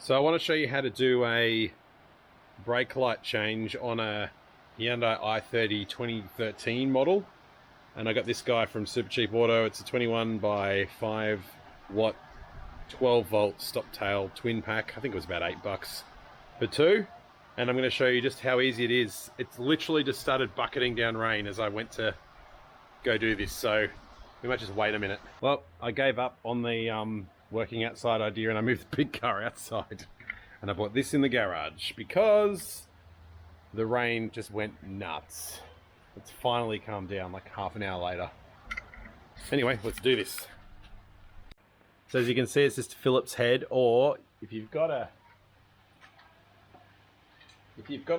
So I want to show you how to do a brake light change on a Hyundai i30 2013 model. And I got this guy from Super Cheap Auto. It's a 21 by 5 watt 12 volt stop tail twin pack. I think it was about $8 for two. And I'm going to show you just how easy it is. It's literally just started bucketing down rain as I went to go do this. So we might just wait a minute. Well, I gave up on the working outside idea and I moved the big car outside. And I bought this in the garage because the rain just went nuts. It's finally calmed down like half an hour later. Anyway, let's do this. So as you can see, it's just a Phillips head, or if you've got a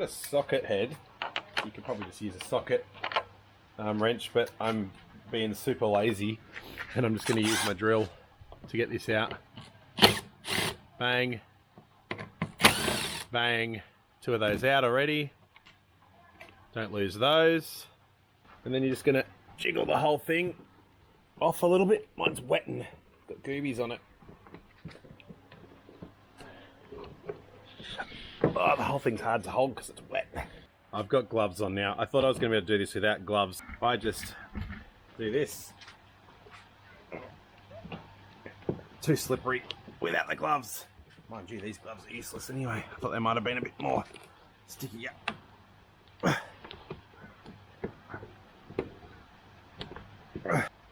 socket head, you could probably just use a socket wrench, but I'm being super lazy and I'm just going to use my drill to get this out. Bang, bang, two of those out already. Don't lose those. And then you're just going to jiggle the whole thing off a little bit. Mine's wet and got goobies on it. Oh, the whole thing's hard to hold because it's wet. I've got gloves on now. I thought I was going to be able to do this without gloves. I just do this. Too slippery without the gloves. Mind you, these gloves are useless anyway. I thought they might have been a bit more sticky up.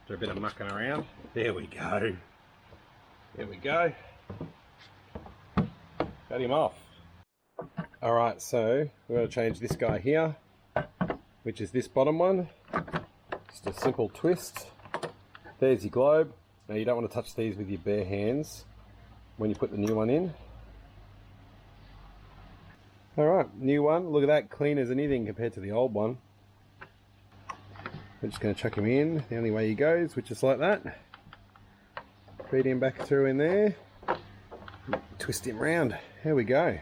Do a bit of mucking around. There we go. There we go. Got him off. Alright, so we're going to change this guy here, which is this bottom one. Just a simple twist. There's your globe. Now you don't want to touch these with your bare hands when you put the new one in. Alright, new one. Look at that, clean as anything compared to the old one. We're just going to chuck him in the only way he goes, which is like that. Feed him back through in there. Twist him round. Here we go.